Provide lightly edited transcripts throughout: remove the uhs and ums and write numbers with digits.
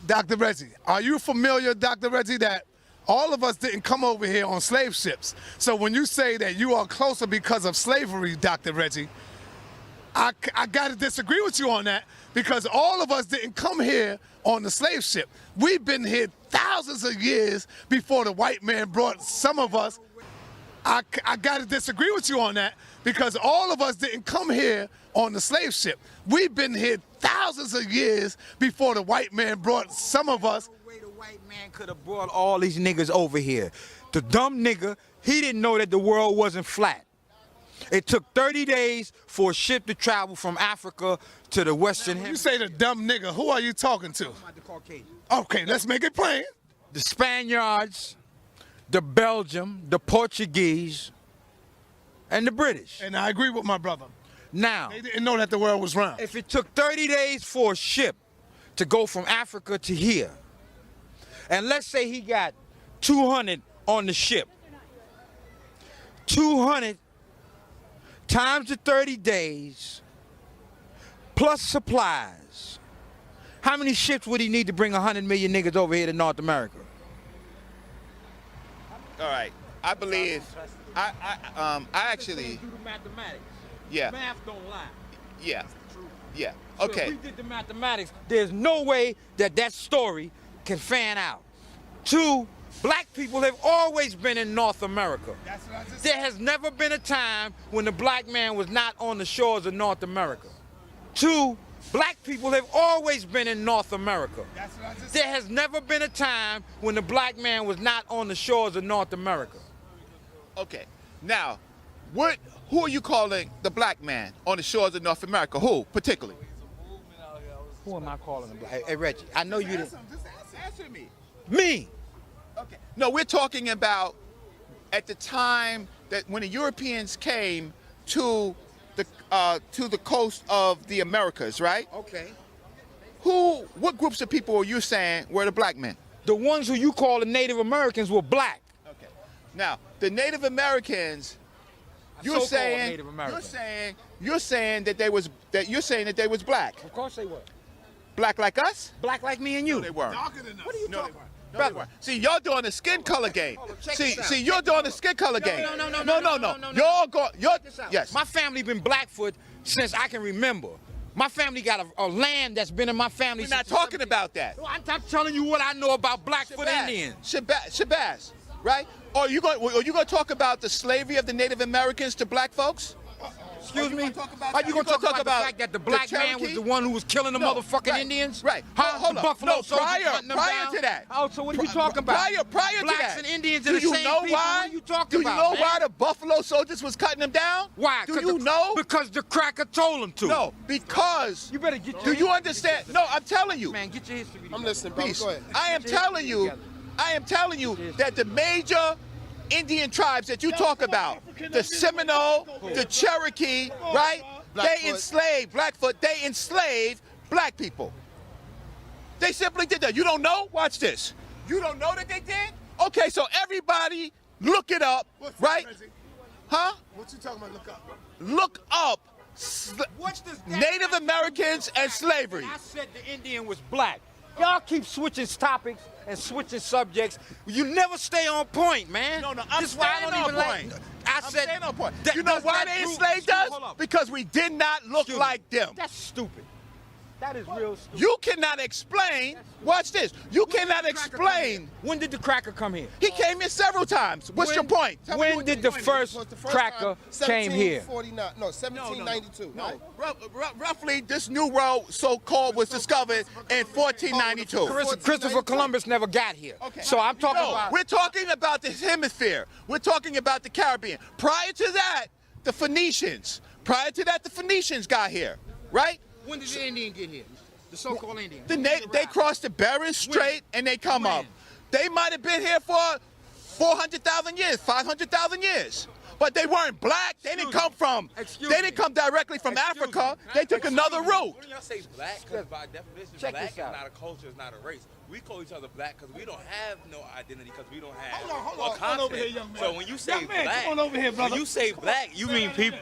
Dr. Reggie, are you familiar, Dr. Reggie, that all of us didn't come over here on slave ships? So when you say that you are closer because of slavery, Dr. Reggie, I got to disagree with you on that, because all of us didn't come here on the slave ship. We've been here thousands of years before the white man brought some of us. I got to disagree with you on that, because all of us didn't come here on the slave ship. We've been here thousands of years before the white man brought some of us. No way the white man could have brought all these niggas over here. The dumb nigga, he didn't know that the world wasn't flat. It took 30 days for a ship to travel from Africa to the Western Hemisphere. You say the dumb nigga, who are you talking to? The Caucasian. Okay, let's make it plain. The Spaniards, the Belgium, the Portuguese, and the British. And I agree with my brother. Now, They didn't know that the world was round. if it took 30 days for a ship to go from Africa to here, and let's say he got 200 on the ship, 200 times the 30 days, plus supplies, how many ships would he need to bring 100 million niggas over here to North America? All right, I believe, I actually, do the mathematics. Yeah. Math don't lie. yeah, yeah, So if okay. we did the mathematics, there's no way that that story can fan out. Two, black people have always been in North America. That's what I just There has never been a time when the black man was not on the shores of North America. Two, black people have always been in North America. That's what I just There has never been a time when the black man was not on the shores of North America. Okay, now, who are you calling the black man on the shores of North America? Who, particularly? Who am I calling the black? Hey, Reggie, I know you didn't. Just answer me. Me. Okay. No, we're talking about at the time that when the Europeans came to the coast of the Americas, right? Okay. What groups of people are you saying were the black men? The ones who you call the Native Americans were black. Okay. Now, the Native Americans, you're So-called saying Native Americans. you're saying that they was black. Of course they were. Black like us? Black like me and you. No, they weren't. darker than us. What are you No, they talking weren't. about? No, they weren't. See, y'all doing the skin color game. check this out. See, you're doing the skin color game. No. Y'all go. Y'all. Check this out. Yes. My family been Blackfoot since I can remember. My family got a land that's been in my family. We're not talking about that. No, I'm telling you what I know about Blackfoot Indians. Shabazz, right? Or are you going to talk about the slavery of the Native Americans to black folks? Excuse me? gonna talk about Are that? you You going to talk gonna about the fact that the black man was Cherokee? the one who was killing the No, motherfucking right, Indians? right. Huh? Hold the up. Buffalo No, soldiers prior hunting them to down? that. Oh, so what are you talking about? Prior to Blacks that. and Indians are Do the you same know people. why? What are you talking Do you about, know man? why the Buffalo soldiers was cutting them down? Why? Do you know? Because the cracker told them to. No, because. You better get your Do you history understand? together. No, I'm telling you. Man, get your history together. I'm listening, bro. Peace. Go ahead. I am telling you that the major Indian tribes that you talk about, the Seminole, the Cherokee, right? They enslaved Blackfoot. They enslaved black people. They simply did that. You don't know? Watch this. You don't know that they did? Okay, so everybody look it up, right? Huh? What you talking about? Look up. Look up What's this Native Americans and slavery. I said the Indian was black. Y'all keep switching topics and switching subjects. You never stay on point, man. No, I'm This is why I staying don't on even point. like. I I'm said. staying on point. that- You know does why that they prove- enslaved Excuse me, us? hold up. Because we did not look Excuse me. like them. That's stupid. That is real stupid. You cannot explain. Watch this. You cannot explain. When did the cracker come here? He came in several times. What's your point? Tell me When what did your the point first Was the first cracker time came here? 1749, no, 1792. No, roughly this new road, so-called, was discovered in 1492. Christopher Columbus never got here. So I'm talking about. We're talking about the hemisphere. We're talking about the Caribbean. Prior to that, the Phoenicians. Prior to that, the Phoenicians got here, right? When did the Indian get here? The so-called Indian. They crossed the Bering Strait and they come up. They might have been here for 400,000 years, 500,000 years. But they weren't black. They didn't come from. Excuse They me. didn't come directly from Africa. They took another route. Wouldn't y'all say black? Because by definition, Check black this is out. not a culture, it's not a race. We call each other black because we don't have no identity because we don't have Hold a on. Come on over continent. here, young man. So when you say Young man, black, come on over here, brother. when you say black, you mean people.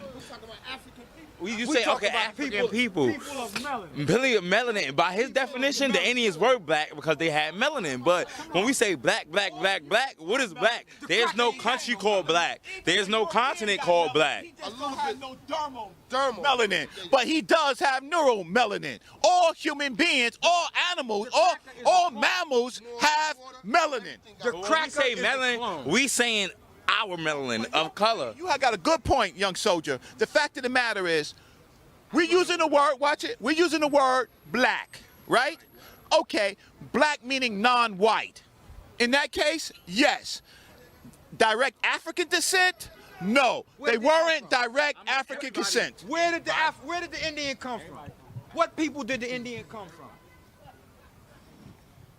You say talk okay, about African people. People of melanin. Melanin. By his definition, the Indians were black because they had melanin. But when we say black, what is black? There's no country called black. There's no continent called black. He just don't have no dermal melanin, but he does have neural melanin. All human beings, all animals, all mammals have melanin. When we say melanin, we saying our melanin of color. You have got a good point, young soldier. The fact of the matter is, we're using the word, watch it, we're using the word black, right? Okay, black meaning non-white. In that case, yes. Direct African descent? No. They weren't direct African descent. Where did the Indian come from? What people did the Indian come from?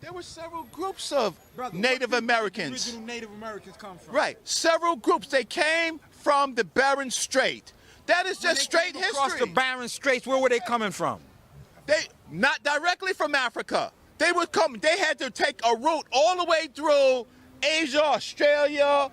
There were several groups of Brother, Native what Americans. Original Native Americans come from. Right, several groups. They came from the Bering Strait. That is just straight Across the history. Bering Straits, where were they coming from? They not directly from Africa. They would come. They had to take a route all the way through Asia, Australia,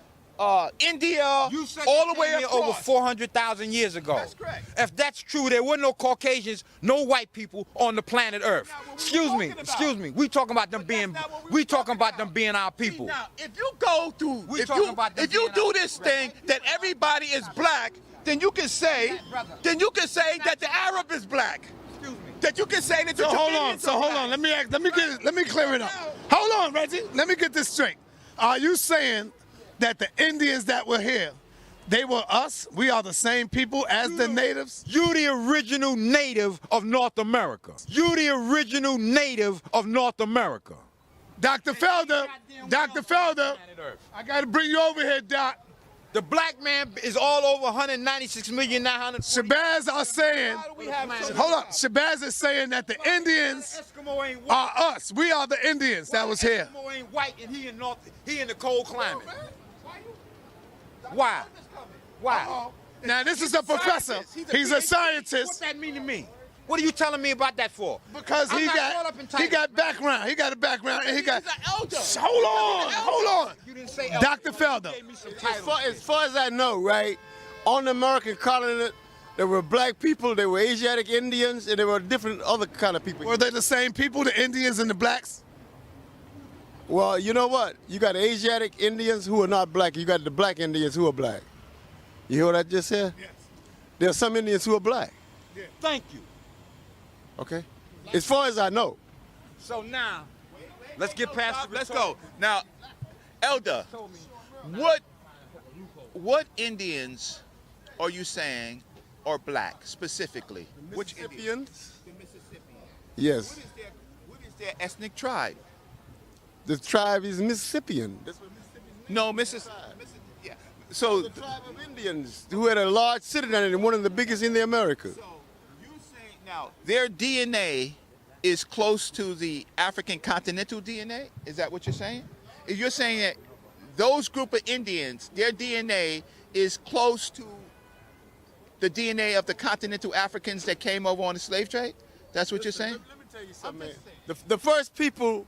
India, You said all they the way came here across. over 400,000 years ago. That's correct. If that's true, there were no Caucasians, no white people on the planet Earth. That's not what Excuse we're me, talking excuse about. me. We talking about them But being, that's not what we we're talking talking about them about. being our people. Now, if you go through, We talking about them if you being do our this thing that everybody is black, then you can say, that the Arab is black. Excuse me. That you can say that the So hold on. Jamaicans So are hold black. on. Let me clear it up. Hold on, Reggie. Let me get this straight. Are you saying that the Indians that were here, they were us? We are the same people as the natives? You the original native of North America. You the original native of North America. Dr. Felder, I got to bring you over here, Doc. The black man is all over 196,940,000. Shabazz are saying, hold up, Shabazz is saying that the Indians Eskimo ain't white. are us. We are the Indians that was here. Eskimo ain't white and he in the cold climate. Why? Why? Now this is a professor. He's a What's scientist that mean to me? What are you telling me about that for? because I'm not caught up in titles, got background. He got a background and he got. He's an elder. Hold on. You didn't say Dr. Felder. As far as I know, right, on the American continent, there were black people, there were Asiatic Indians, and there were different other kind of people. Were they the same people, the Indians and the blacks? Well, you know what? You got Asiatic Indians who are not black. You got the black Indians who are black. You hear what I just said? Yes. There are some Indians who are black. Thank you. Okay? As far as I know. So now, let's get past the Let's go. Now, Elder, what Indians are you saying are black specifically? Which Indians? Mississippians? The Mississippians. Yes. What is their ethnic tribe? The tribe is Mississippian. That's what Mississippians mean. No, yeah. So, The tribe of Indians who had a large citizen and one of the biggest in the Americas. so you're saying now their DNA is close to the African continental DNA? Is that what you're saying? If you're saying that those group of Indians, their DNA is close to the DNA of the continental Africans that came over on the slave trade? That's what you're saying? Let me tell you something, man. The first people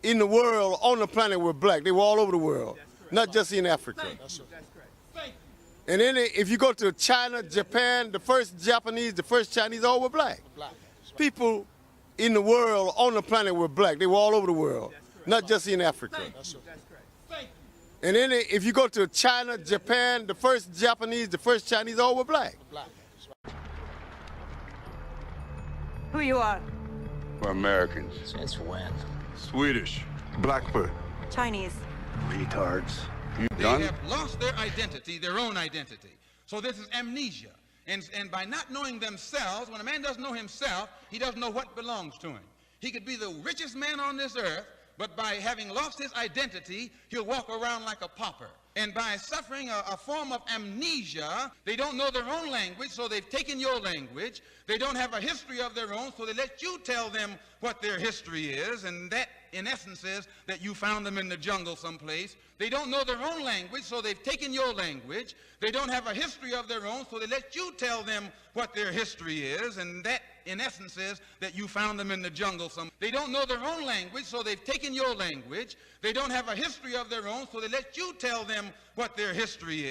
in the world on the planet were black. They were all over the world, not just in Africa. And then if you go to China, Japan, the first Japanese, the first Chinese, all were black. People in the world on the planet were black. They were all over the world, not just in Africa. And then if you go to China, Japan, the first Japanese, the first Chinese, all were black. Who you are? We're Americans. Since when? Swedish. Blackfoot. Chinese. Retards. You They done? have lost their identity, their own identity. So this is amnesia. And by not knowing themselves, when a man doesn't know himself, he doesn't know what belongs to him. He could be the richest man on this earth, but by having lost his identity, he'll walk around like a pauper. And by suffering a form of amnesia, they don't know their own language, so they've taken your language. They don't have a history of their own, so they let you tell them what their history is, and that in essence, is that you found them in the jungle someplace. They don't know their own language, so they've taken your language. They don't have a history of their own, so they let you tell them what their history is, and that, in essence, is that you found them in the jungle. They don't know their own language, so they've taken your language. They don't have a history of their own, so they let you tell them what their history is.